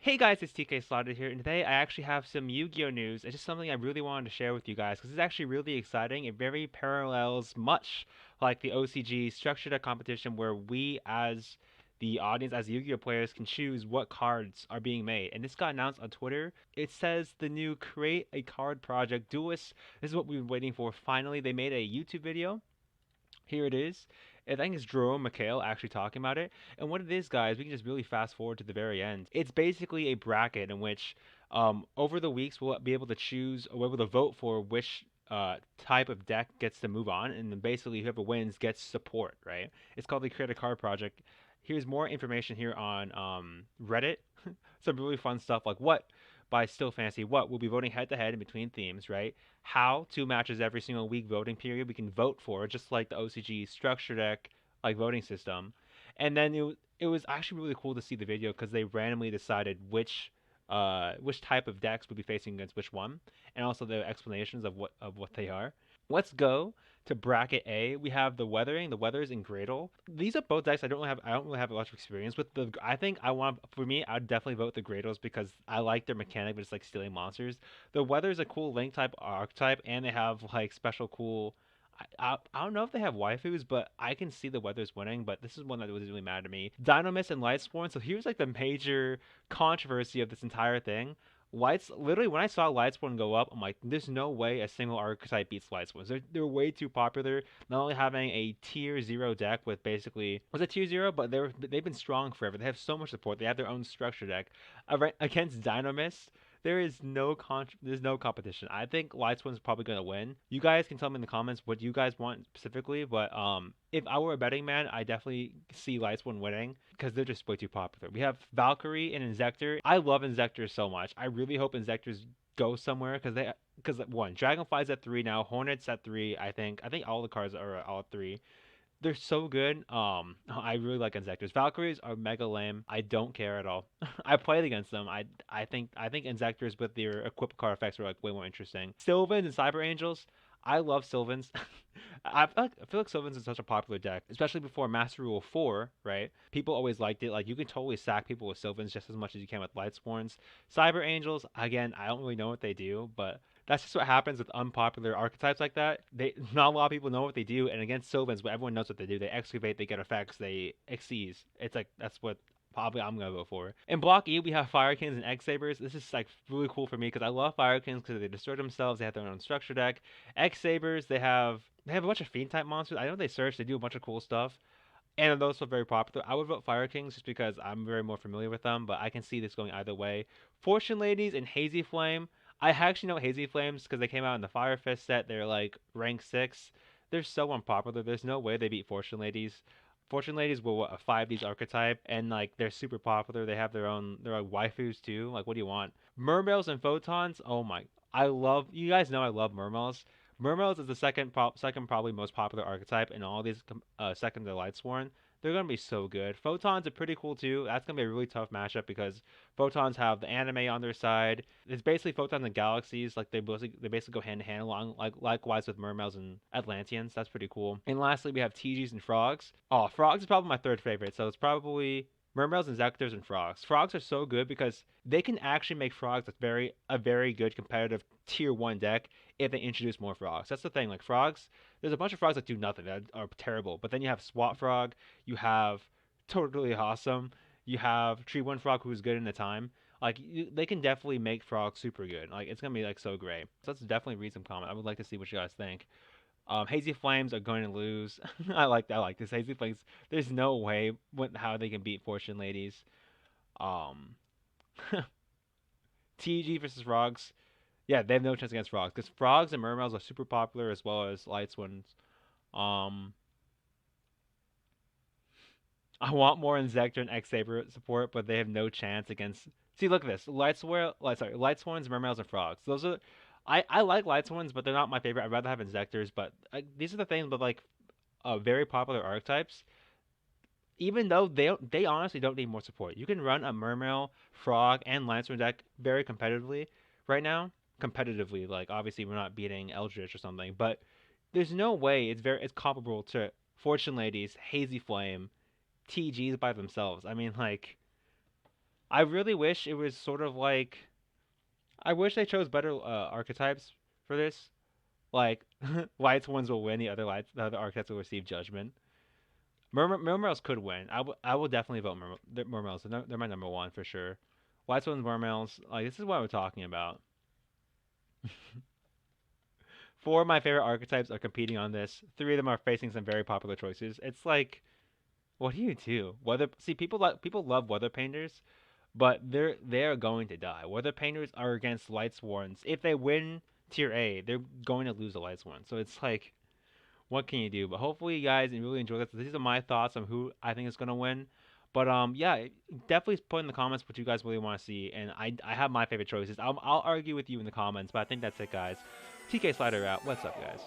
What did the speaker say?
Hey guys, it's TK Slotted here, and today I actually have some Yu-Gi-Oh news. It's just something I really wanted to share with you guys because it's actually really exciting. It very parallels much like the OCG structured a competition where we, as the audience, as Yu-Gi-Oh players, can choose what cards are being made. And this got announced on Twitter. It says the new Create a Card Project Duelist. This is what we've been waiting for. Finally, they made a YouTube video. Here it is. I think it's Jerome McHale actually talking about it. And what it is, guys, we can just really fast forward to the very end. It's basically a bracket in which, over the weeks, we'll be able to choose or able to vote for which type of deck gets to move on. And then basically, whoever wins gets support, right? It's called the Create a Card Project. Here's more information here on Reddit. Some really fun stuff like what by Still Fantasy. What we'll be voting head to head in between themes, right? How 2 matches every single week voting period we can vote for, just like the OCG structure deck like voting system. And then it was actually really cool to see the video because they randomly decided which type of decks would be facing against which one, and also the explanations of what they are. Let's go to bracket A. We have the Weathering, the Weathers, and Gradle. These are both decks I don't really have a lot of experience with. I think I want for me I'd definitely vote the Gradles because I like their mechanic, but it's like stealing monsters. The Weather's a cool link type archetype, and they have like special cool. I don't know if they have waifus, but I can see the Weathers winning. But this is one that was really mad at me. Dynamis and Lightsworn. So here's like the major controversy of this entire thing. Lights literally when I saw Lightsworn go up, I'm like, there's no way a single archetype beats Lightsworn. They're way too popular. Not only having a tier zero deck with basically was it tier zero, but they've been strong forever. They have so much support. They have their own structure deck. Against Dynamis, there's no competition. I think Lightsworn's probably gonna win. You guys can tell me in the comments what you guys want specifically, but if I were a betting man, I definitely see Lightsworn winning because they're just way too popular. We have Valkyrie and Inzektor. I love Inzektor so much. I really hope Inzektors go somewhere because one Dragonfly's at 3 now, Hornets at 3. I think all the cards are all at 3. They're so good. I really like Inzectors. Valkyries are mega lame. I don't care at all. I played against them. I think Inzectors with their equip card effects are like way more interesting. Sylvans and Cyber Angels. I love Sylvans. I feel like Sylvans is such a popular deck, especially before Master Rule 4, right? People always liked it. Like you can totally sack people with Sylvans just as much as you can with Lightsworns. Cyber Angels, again, I don't really know what they do, but that's just what happens with unpopular archetypes like that. They not a lot of people know what they do, and against Sylvans, everyone knows what they do. They excavate, they get effects, they exceeds. It's like that's what probably I'm gonna go for. In Block E, we have Fire Kings and X Sabers. This is like really cool for me because I love Fire Kings because they destroy themselves. They have their own structure deck. X Sabers, they have a bunch of Fiend type monsters. I know they search. They do a bunch of cool stuff. And those are very popular. I would vote Fire Kings just because I'm very more familiar with them, but I can see this going either way. Fortune Ladies and Hazy Flame. I actually know Hazy Flames because they came out in the Fire Fist set. They're like rank 6. They're so unpopular. There's no way they beat Fortune Ladies. Fortune Ladies were what, a 5Ds archetype, and like they're super popular. They have they're like waifus too. Like, what do you want? Mermails and Photons. Oh my, I love. You guys know I love Mermails. Mermails is the second probably most popular archetype, and all these second to Lightsworn. They're gonna be so good. Photons are pretty cool too. That's gonna be a really tough matchup because photons have the anime on their side. It's basically photons and galaxies. Like they basically go hand in hand along. Like likewise with Mermails and Atlanteans. That's pretty cool. And lastly, we have TGs and Frogs. Oh, Frogs is probably my third favorite. So it's probably Mermails and Zectors and Frogs. Frogs are so good because they can actually make Frogs a very good competitive tier 1 deck if they introduce more Frogs. That's the thing. Like Frogs, there's a bunch of Frogs that do nothing that are terrible. But then you have Swat Frog, you have Totally Awesome, you have Tree One Frog who's good in the time. Like they can definitely make Frogs super good. Like it's gonna be like so great. So that's definitely read some comment. I would like to see what you guys think. Hazy Flames are going to lose. I like this Hazy Flames. There's no way how they can beat Fortune Ladies. Um, TG versus Frogs. Yeah, they have no chance against Frogs because Frogs and Mermails are super popular as well as Lights ones. Um, I want more Inzektor and X Saber support, but they have no chance against. See, look at this. Lightsworns, Mermails, and Frogs. Those are. I like Lightsworns, but they're not my favorite. I'd rather have Inzektors. But these are the things with like very popular archetypes. Even though they honestly don't need more support. You can run a Mermail, Frog, and Lancer deck very competitively right now. Competitively, like obviously we're not beating Eldritch or something, but there's no way it's comparable to Fortune Ladies, Hazy Flame, TGs by themselves. I mean, like I really wish it was sort of like I wish they chose better archetypes for this. Like lights ones will win, the other archetypes will receive judgment. Mermails could win. I will definitely vote Mermails. They're my number one for sure. Lights ones Mermails. Like this is what we're talking about. Four of my favorite archetypes are competing on this. Three of them are facing some very popular choices. It's like, what do you do? Weather. See, people love weather painters, but they're going to die. Weather painters are against light sworns. If they win tier A, they're going to lose the light sworn. So it's like, what can you do? But hopefully you guys really enjoy this. These are my thoughts on who I think is gonna win. But yeah, definitely put in the comments what you guys really want to see, and I have my favorite choices. I'll argue with you in the comments, but I think that's it, guys. TK Slider out. What's up, guys?